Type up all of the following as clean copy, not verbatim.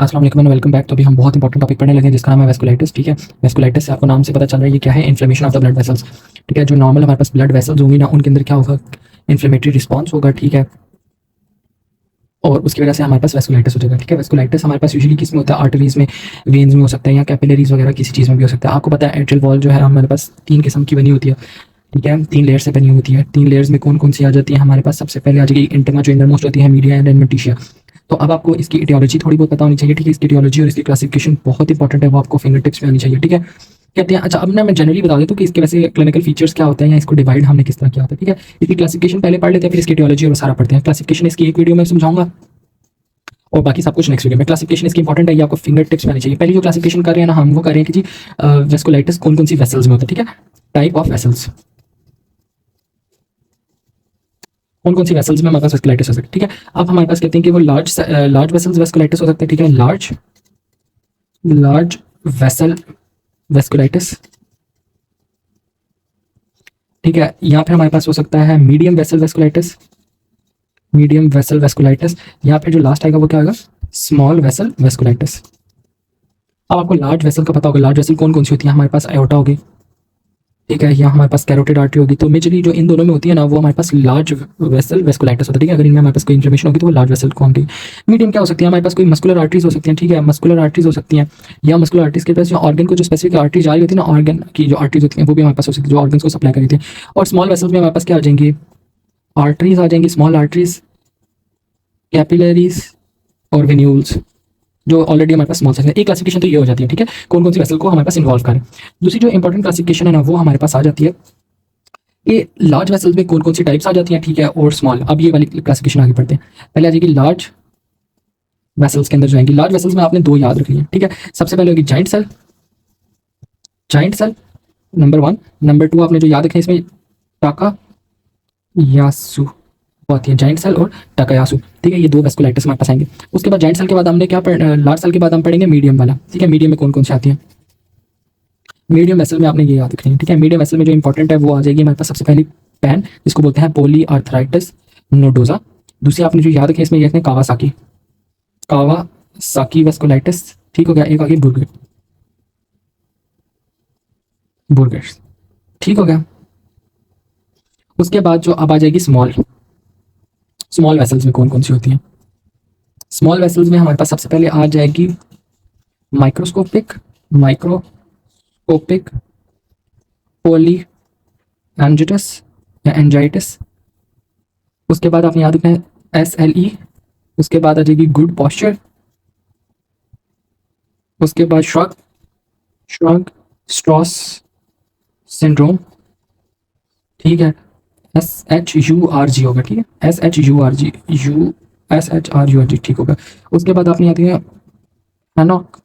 अस्सलाम वालेकुम and welcome back. तो अभी हम बहुत इंपॉर्टेंट टॉपिक पढ़ने लगे हैं जिसका नाम है वेस्कुलाइटिस। ठीक है, वेस्कुलाइटिस से आपको नाम से पता चल रहा है ये क्या है, inflammation of the blood vessels. ठीक है, जो नॉर्मल हमारे पास ब्लड वेसल्स होंगी ना उनके अंदर क्या होगा, इन्फ्लेमेटरी रिस्पॉन्स होगा। ठीक है, और उसकी वजह से हमारे पास वेस्कुलाइटिस हो जाएगा। ठीक है, वेस्कुलाइटिस हमारे पास यूजुअली किस में होता है, आर्टरीज में, वेन्स में हो सकता है, या कैपिलरीज वगैरह किसी चीज़ में भी हो सकता है। आपको पता है एट्रियल वॉल जो है हमारे पास 3 किस्म की बनी होती है। ठीक है, 3 लेयर से बनी होती है। 3 लेयर्स में कौन कौन सी आ जाती है हमारे पास, सबसे पहले आ जाएगी इंटिमा जो इंडरमोस्ट होती है, मीडिया एंड एडवेंटिशिया। तो अब आपको इसकी इटियोलॉजी थोड़ी बहुत पता होनी चाहिए। ठीक है, इसकी इटियोलॉजी और इसकी क्लासिफिकेशन बहुत इंपॉर्टेंट है, वो आपको फिंगर टिप्स में आनी चाहिए। ठीक है, कहते हैं अच्छा, अब ना मैं जनरली बता देता हूँ कि इसके वैसे क्लिनिकल फीचर्स क्या होते हैं या इसको डिवाइड हमने किस तरह किया होता है। ठीक है, इसकी क्लासिफिकेशन पहले पढ़ लेते हैं, फिर इसकी इटियोलॉजी और सारा पढ़ते हैं। क्लासिफिकेशन इसकी एक वीडियो में समझाऊंगा और बाकी सब कुछ नेक्स्ट वीडियो में। क्लासिफिकेशन इसकी इंपॉर्टेंट है, ये आपको फिंगर टिप्स में आनी चाहिए। पहले जो क्लासिफिकेशन कर रहे हैं ना हम, वो कर रहे हैं कि जी वेस्कुलाइटिस कौन कौन सी वेसल्स में होता है। ठीक है, टाइप ऑफ वेसल्स, कौन कौन सी वेसल्स में हमारे पास वेस्कुलाइटिस हो सकती है। ठीक है, अब हमारे पास कहते हैं कि वो लार्ज वेसल्स वेस्कुलाइटिस हो सकता है। ठीक है, लार्ज वेसल वेस्कुलाइटिस। ठीक है, या फिर हमारे पास हो सकता है medium vessel vasculitis, medium vessel vasculitis, या फिर जो लास्ट आएगा वो क्या होगा, स्मॉल वेसल वेस्कुलाइटिस। अब आपको लार्ज वेसल का पता होगा, लार्ज वेसल कौन कौन सी होती है हमारे पास, एओर्टा होगी। ठीक है, यहाँ हमारे पास कैरोटिड आर्टरी होगी। तो मेजरली जो इन दोनों में होती है ना, वो हमारे पास लार्ज वेसल वेस्कुलाइटिस होता है। ठीक है, अगर इनमें हमारे पास कोई इन्फ्लेमेशन होगी तो वो लार्ज वेसल कौन की। मीडियम क्या हो सकती है हमारे पास, कोई मस्कुलर आर्टरीज हो सकती हैं। ठीक है, मस्कुलर आर्टरीज हो सकती हैं, या मस्कुलर आर्टरीज के पास जो ऑर्गन को जो स्पेसिफिक आर्टरी जा रही होती है ना, ऑर्गन की जो आर्टरीज होती हैं वो भी हमारे पास हो सकती है, जो ऑर्गन को सप्लाई करी थी। और स्मॉल वेसल्स में हमारे पास क्या आ जाएंगी, आर्टरीज आ जाएंगी, स्मॉल आर्टरीज, कैपिलरीज और वेन्यूल्स, जो ऑलरेडी हमारे पास स्मॉल साइज है। एक क्लासिफिकेशन तो ये हो जाती है। ठीक है, कौन कौन सी वेसल को हमारे पास इन्वॉल्व करें। दूसरी जो इंपॉर्टेंट क्लासिफिकेशन है ना, वो हमारे पास आ जाती है ये लार्ज वेसल्स में कौन कौन सी टाइप्स आ जाती हैं। ठीक है, और स्मॉल। अब ये वाली क्लासिफिकेशन आगे पढ़ते हैं। पहले आ जाएगी लार्ज वेसल्स के अंदर जाएंगी। लार्ज वेसल्स में आपने 2 याद रखनी है। ठीक है, सबसे पहले होगी joint cell, joint cell number 1। Number 2 आपने जो याद रखनी है इसमें टाका यासु आती है, जॉइंट सेल और टाकायासु। ठीक है, ये 2 वेस्कुलाइटिस हमारे पास आएंगे। उसके बाद जॉइंट सेल के बाद हमने क्या लार्ज सेल के बाद हम पढ़ेंगे मीडियम वाला। ठीक है, मीडियम में कौन कौन सी आती है, मीडियम वेसल में आपने ये याद रखनी है। ठीक है, मीडियम वेसल में जो इंपॉर्टेंट है वो आ जाएगी हमारे पास सबसे पहली पैन, जिसको बोलते हैं पोली आर्थराइटिस नोडोजा। दूसरी आपने जो याद रखी है इसमें ये रखना है कावासाकी, कावासाकी वेस्कुलाइटिस। ठीक हो गया, एक आ गई बुर्गर, बुर्गर। ठीक हो गया। उसके बाद जो अब आ जाएगी स्मॉल, स्मॉल वेसल्स में कौन कौन सी होती हैं। स्मॉल वेसल्स में हमारे पास सबसे पहले आ जाएगी माइक्रोस्कोपिक, माइक्रोस्कोपिक पोली एंजिटस या एंजाइटिस। उसके बाद आपने याद रखना है SLE। उसके बाद आ जाएगी गुड पॉस्चर। उसके बाद श्रग, श्रग स्ट्रॉस सिंड्रोम। ठीक है, SHURG होगा। ठीक है, SHURG, SHRURG। ठीक होगा। उसके बाद आपने याद रखना हैनॉक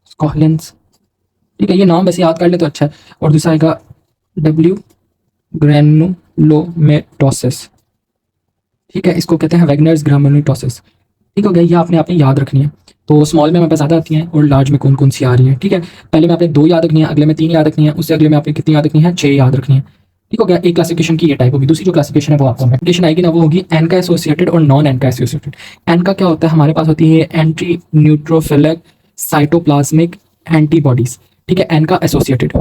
स्कॉलेंस। ठीक है, ये नाम वैसे याद कर ले तो अच्छा है। और दूसरा आएगा W ग्रैनुलोमेटोसिस। ठीक है, इसको कहते हैं वैगनर्स ग्रामेटोसिस। ठीक हो गया, ये आपने याद रखनी है। तो स्मॉल में हमारे पास ज़्यादा आती हैं और लार्ज में कौन कौन सी आ रही है। ठीक है, पहले में आपने 2 याद रखनी है, अगले में 3 याद रखनी है, उससे अगले में आपने कितनी याद रखनी है, 6 याद रखनी है। ठीक हो गया, एक क्लासिफिकेशन की ये टाइप होगी। दूसरी जो क्लासिफिकेशन है वो आपको क्लासिफिकेशन आएगी ना, वो होगी एनका एसोसिएटेड और नॉन एनका एसोसिएटेड। एनका क्या होता है, हमारे पास होती है एंटी न्यूट्रोफिलिक साइटोप्लाज्मिक एंटीबॉडीज। ठीक है, एनका एसोसिएटेड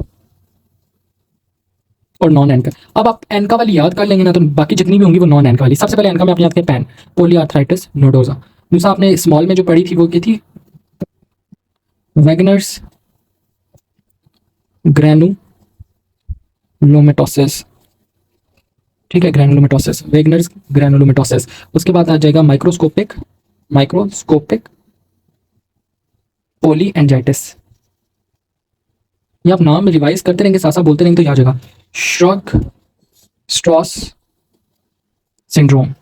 और नॉन एनका। अब आप एनका वाली याद कर लेंगे ना तो बाकी जितनी भी होंगी वो नॉन एनका वाली। सबसे पहले एनका में आपने याद किया पैन, पोलीआर्थराइटिस नोडोजा। दूसरा आपने स्मॉल में जो पढ़ी थी वो क्या थी, वैगनर्स ग्रैनुलोमेटोसिस। ठीक है, ग्रैनुलोमेटोसिस, वैगनर्स ग्रैनुलोमेटोसिस। उसके बाद आ जाएगा माइक्रोस्कोपिक, माइक्रोस्कोपिक पोली एंजाइटिस। ये आप नाम रिवाइज करते रहेंगे, साथ साथ बोलते रहेंगे तो याद आ जाएगा, श्रग स्ट्रॉस सिंड्रोम।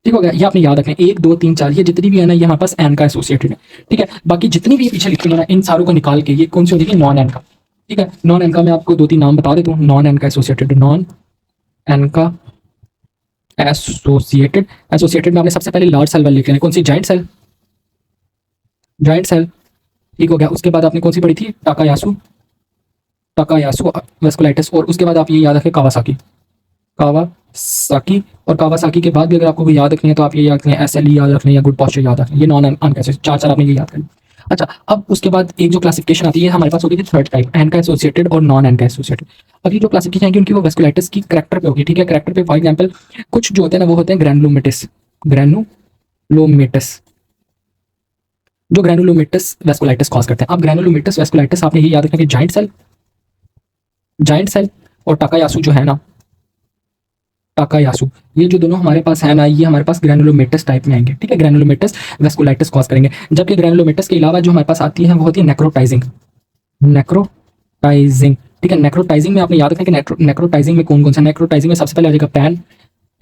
ठीक हो गया, ये आपने याद रखना है। 1 2 3 4 ये जितनी भी है ना, ये हमारे पास एन का एसोसिएटेड है। ठीक है, बाकी जितनी भी पीछे लिखी है ना, इन सारों को निकाल के ये कौन सी हो जाएगी, नॉन एन का। ठीक है, नॉन एन का मैं आपको 2 3 नाम बता देता हूँ। नॉन एन का एसोसिएटेड, नॉन एन का एसोसिएटेड। एसोसिएटेड में आपने सबसे पहले लार्ज सेल वाली लिख लेना है, कौन सी, जॉइंट सेल, जॉइंट सेल। ठीक हो गया। उसके बाद आपने कौन सी पढ़ी थी, टाकायासु, टाकायासु वेस्कुलाइटिस। और उसके बाद आप ये याद रखें कावासाकी, कावासाकी, और कावासाकी के बाद भी अगर आपको कोई याद रखनी है तो आप ये याद रखें, SLE याद रखना या गुड पॉस्चर याद रखना, ये नॉन अनकैंसर, चार चार आपने ये याद करना। अच्छा, अब उसके बाद एक जो क्लासिफिकेशन आती है हमारे पास होगी थर्ड टाइप, एनका एसोसिएटेड और नॉन एनका एसोसिएटेड। अभी जो क्लासिफिकेशन आएगी उनकी वो वेस्कुलाइटिस की करेक्टर पे होगी, ठीक है। करेक्टर पे फॉर एग्जांपल कुछ जो होते हैं ना वो होते हैं ग्रैनुलोमेटिस, ग्रैनुलोमेटिस, जो ग्रैनुलोमेटिस वेस्कुलाइटिस कॉज करते हैं। अब ग्रैनुलोमेटिस वेस्कुलाइटिस आपने ये याद रखना कि जाइंट सेल और टाकायासु जो है ना, टाकायासु, ये जो दोनों हमारे पास है ना, ये हमारे पास ग्रैनुलोमेटस टाइप में आएंगे, ठीक है। ग्रैनुलोमेटस वेस्कुलाइटिस कॉज करेंगे। जबकि ग्रैनुलोमेटस के अलावा जो हमारे पास आती है वो होती है नेक्रोटाइजिंग, नेक्रोटाइजिंग, ठीक है। नेक्रोटाइजिंग में आपने याद रखना कि नेक्रोटाइजिंग में कौन कौन सा, नेक्रोटाइजिंग में सबसे पहले आ जाएगा पैन,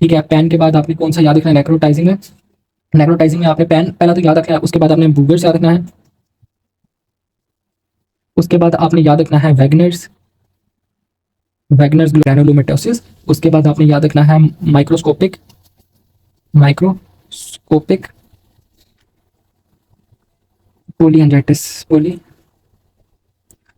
ठीक है। पैन के बाद आपने कौन सा याद रखना है नेक्रोटाइजिंग में, नेक्रोटाइजिंग में आपने पैन पहला तो याद रखना है, उसके बाद आपने बूगर्स याद रखना है, उसके बाद आपने याद रखना है वैगनर्स, वैगनर्स ग्रैनुलोमेटोसिस, उसके बाद आपने याद रखना है माइक्रोस्कोपिक, माइक्रोस्कोपिक पोलियंजाइटिस, पोली।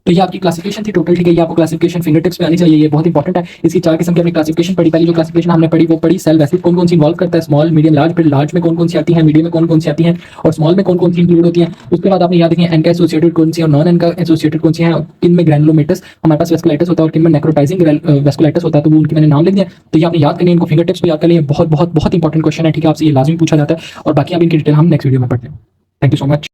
तो ये आपकी क्लासिफिकेशन थी टोटल, ठीक है। ये आपको क्लासिफिकेशन फिंगर टिप्स पे आनी चाहिए, ये बहुत इंपॉर्टेंट है। इसकी चार किस्म की हमने क्लासिफिकेशन पढ़ी। पहली जो क्लासिफिकेशन हमने पढ़ी वो पढ़ी सेल वैसे कौन कौन सी इन्वॉल्व करता है, स्मॉल मीडियम लार्ज, फिर लार्ज में कौन कौन सी आती है, मीडियम में कौन कौन सी आती है, और स्मॉल में कौन कौन सी इंक्लूड होती है। उसके बाद आपने याद रखिए एनका एसोसिएटेड कौन सी और नॉन एनका एसोसिएटेड कौन सी है, किन में ग्रैनुलोमेटस हमारे पास वेस्कुलाइटिस होता है और किन में नेक्रोटाइजिंग वेस्कुलाइटिस होता है, तो वो उनके मैंने नाम लिख दिया। तो ये आपने याद करनी है, इनको फिंगर टिप्स पे याद कर लिए, बहुत बहुत बहुत इंपॉर्टेंट क्वेश्चन है, ठीक है। आपसे ये लाजमी पूछा जाता है, और बाकी आप इनकी डिटेल हम नेक्स्ट वीडियो में पढ़ते हैं। Thank you so much.